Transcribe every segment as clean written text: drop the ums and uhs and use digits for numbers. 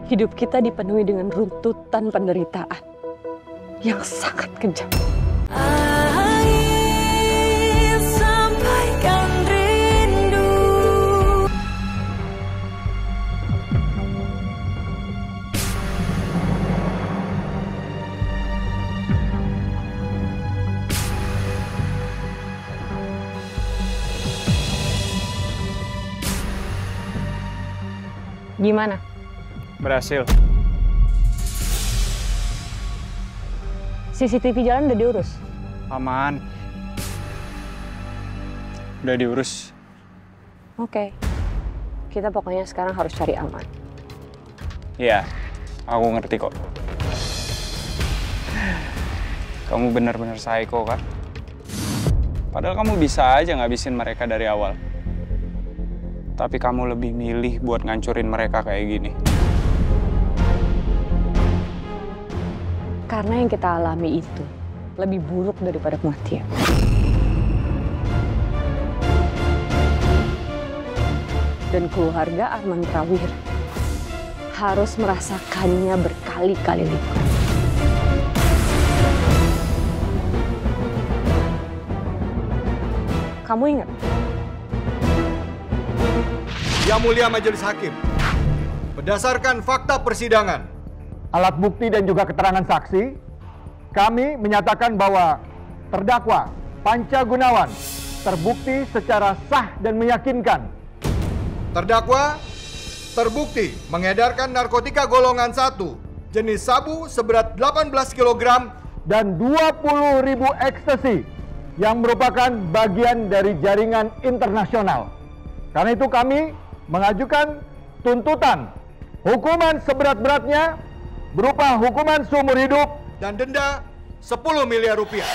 Hidup kita dipenuhi dengan runtutan penderitaan yang sangat kejam. Sampaikan rindu. Gimana? Berhasil. CCTV jalan udah diurus? Aman. Udah diurus. Oke. Kita pokoknya sekarang harus cari aman. Iya, aku ngerti kok. Kamu benar-benar psycho kan? Padahal kamu bisa aja ngabisin mereka dari awal. Tapi kamu lebih milih buat ngancurin mereka kayak gini. Karena yang kita alami itu lebih buruk daripada kematian. Dan keluarga Arman Prawir harus merasakannya berkali-kali lipat. Kamu ingat? Yang Mulia Majelis Hakim, berdasarkan fakta persidangan, alat bukti dan juga keterangan saksi, kami menyatakan bahwa terdakwa Panca Gunawan terbukti secara sah dan meyakinkan. Terdakwa terbukti mengedarkan narkotika golongan 1 jenis sabu seberat 18 kg dan 20.000 ekstasi yang merupakan bagian dari jaringan internasional. Karena itu kami mengajukan tuntutan hukuman seberat-beratnya berupa hukuman seumur hidup dan denda 10 miliar rupiah.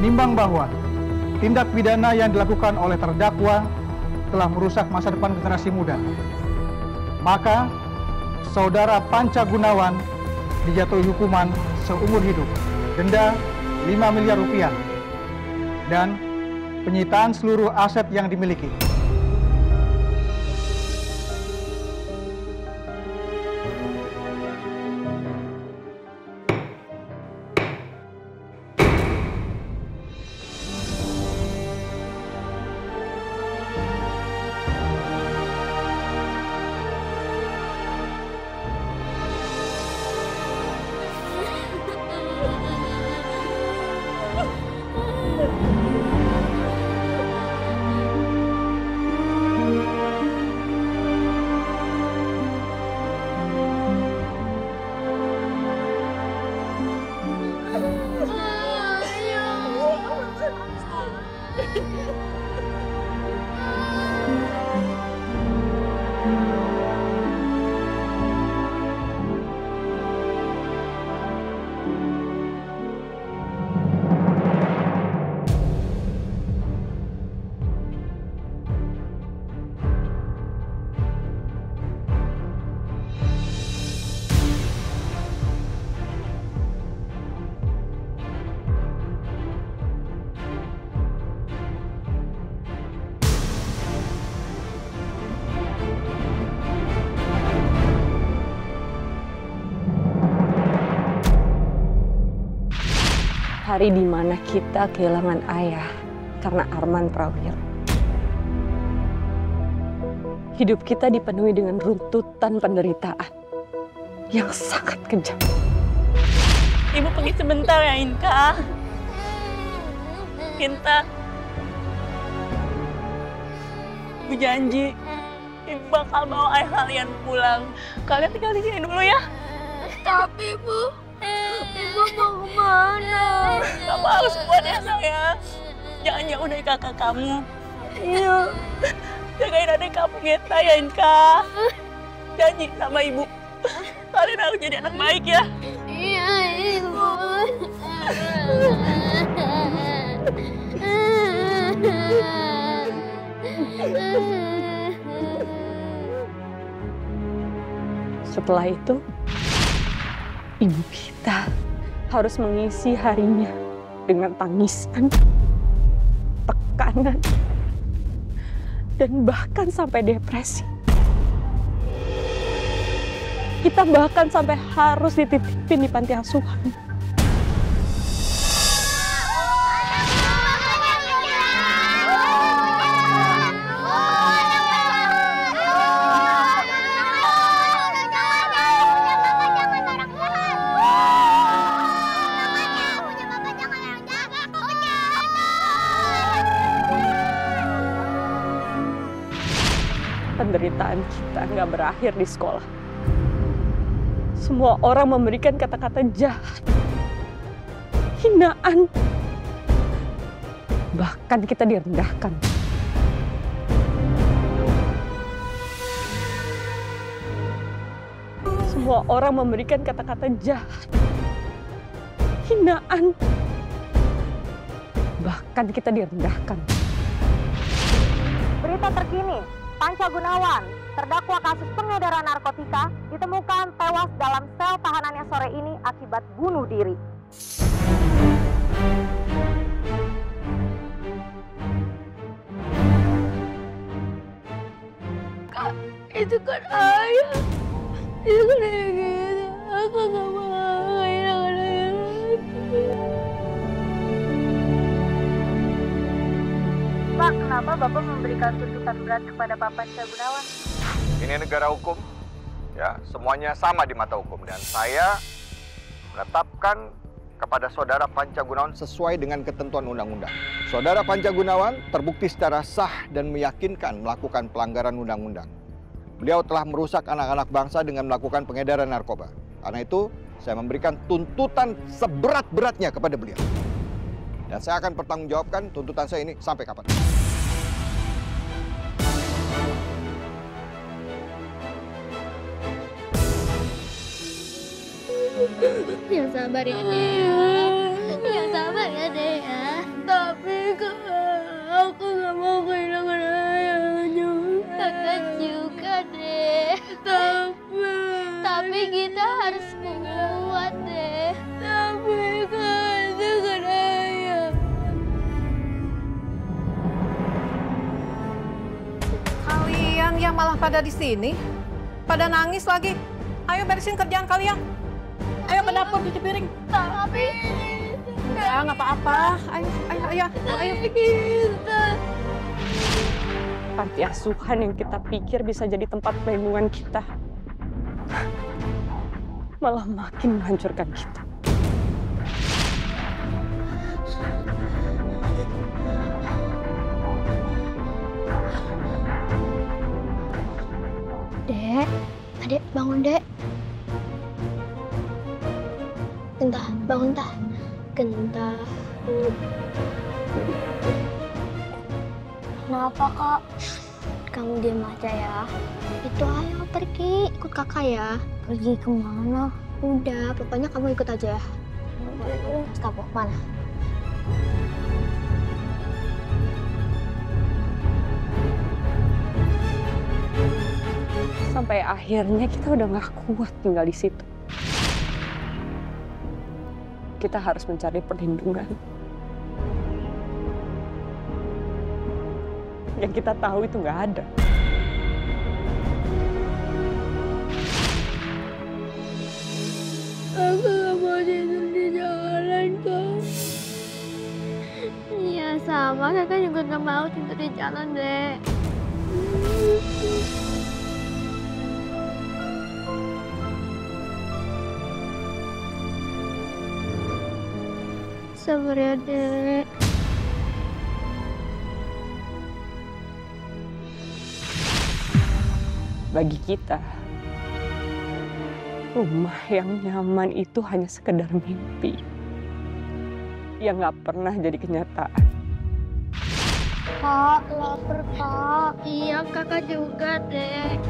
Menimbang bahwa tindak pidana yang dilakukan oleh terdakwa telah merusak masa depan generasi muda, maka saudara Panca Gunawan dijatuhi hukuman seumur hidup, denda 5 miliar rupiah, dan penyitaan seluruh aset yang dimiliki. Hari di mana kita kehilangan ayah karena Arman Prawir. Hidup kita dipenuhi dengan runtutan penderitaan yang sangat kejam. Ibu pergi sebentar ya, Inka. Inta. Ibu janji, Ibu bakal bawa ayah kalian pulang. Kalian tinggal di sini dulu ya. Tapi Bu, Ibu mau kemana? Kamu harus kuat ya, sayang. Jangan jauh dari kakak kamu. Iya. Jagain adik kamu, Geta ya, Inka. Janji sama Ibu. Kalian harus jadi anak baik ya. Iya, Ibu. setelah itu, ibu kita harus mengisi harinya dengan tangisan, tekanan, dan bahkan sampai depresi. Kita bahkan sampai harus dititipin di panti asuhan. Penderitaan kita nggak berakhir di sekolah. Semua orang memberikan kata-kata jahat, hinaan, bahkan kita direndahkan. Semua orang memberikan kata-kata jahat, hinaan, bahkan kita direndahkan. Berita terkini, Panca Gunawan, terdakwa kasus pengedaran narkotika, ditemukan tewas dalam sel tahanannya sore ini akibat bunuh diri. Kak, itu kan ayah. Itu kan ayah kita. Aku gak mau kehilangan ayah lagi. Pak, kenapa Bapak memberikan tuntutan berat kepada Pak Panca Gunawan? Ini negara hukum, ya, semuanya sama di mata hukum, dan saya menetapkan kepada saudara Panca Gunawan sesuai dengan ketentuan undang-undang. Saudara Panca Gunawan terbukti secara sah dan meyakinkan melakukan pelanggaran undang-undang. Beliau telah merusak anak-anak bangsa dengan melakukan pengedaran narkoba. Karena itu, saya memberikan tuntutan seberat-beratnya kepada beliau. Dan saya akan pertanggungjawabkan tuntutan saya ini sampai kapan. Yang sabar ya, Dea. Yang sabar ya, Dea. Tapi Kak, aku gak mau kehilangan ayah juga. Kakak juga, Dea. Tapi kita harus kuat, Dea. Tapi Kak, itu kan ayah. Kalian yang malah pada di sini, pada nangis lagi. Ayo beresin kerjaan kalian. Ayo ke dapur cuci piring. Tapi Udah, nggak apa-apa. Ayo. kita. Panti asuhan yang kita pikir bisa jadi tempat perlindungan kita, malah makin menghancurkan kita. Dek, Adek bangun, Dek. Gentah, bangun, Tah. Gentah. Kenapa, Kak? Kamu diam aja ya. Itu ayo pergi, ikut kakak ya. Pergi kemana? Udah, pokoknya kamu ikut aja ya. Terus kamu mana? Sampai akhirnya kita udah nggak kuat tinggal di situ. Kita harus mencari perlindungan. Yang kita tahu itu nggak ada. Aku gak mau tidur di jalan, Kak. Iya, sama. Kakak juga gak mau tidur di jalan, Dek. Sabar ya, Dek. Bagi kita, rumah yang nyaman itu hanya sekedar mimpi yang nggak pernah jadi kenyataan. Kak, lapar, Kak. Iya, kakak juga, Dek.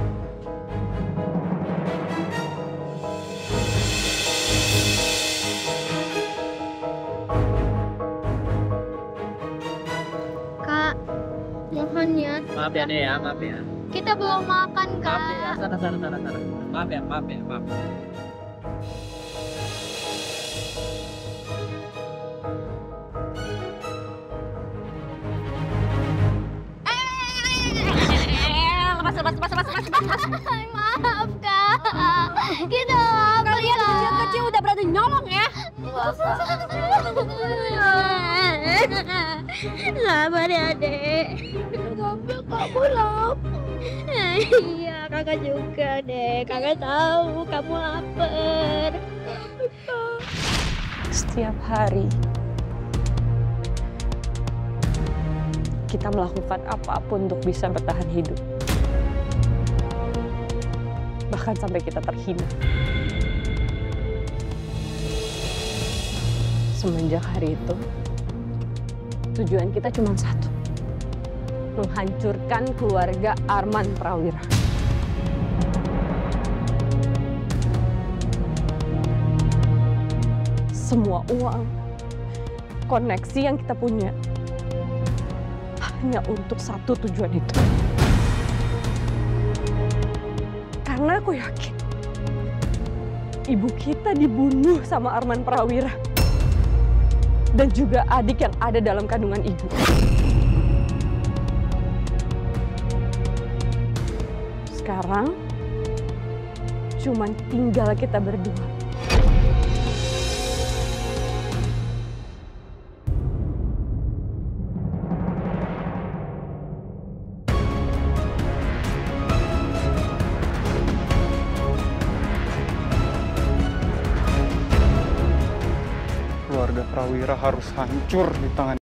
Kak, mohon ya. Maaf ya, Dek ya, maaf ya. Kita kita belum makan, Kak. Maaf ya, sana. Maaf ya. Maaf, Kak. Kita Kalian kecil-kecil udah berani nyolong ya? Sabar ya, Dek. Sampai kamu lapar. Iya, kakak juga, Dek. Kakak tahu kamu lapar. Setiap hari kita melakukan apapun untuk bisa bertahan hidup. Bahkan sampai kita terhina. Semenjak hari itu, tujuan kita cuma satu. Menghancurkan keluarga Arman Prawira. Semua uang, koneksi yang kita punya, hanya untuk satu tujuan itu. Karena aku yakin ibu kita dibunuh sama Arman Prawira dan juga adik yang ada dalam kandungan ibu. Sekarang cuman tinggal kita berdua. Keluarga Prawira harus hancur di tangan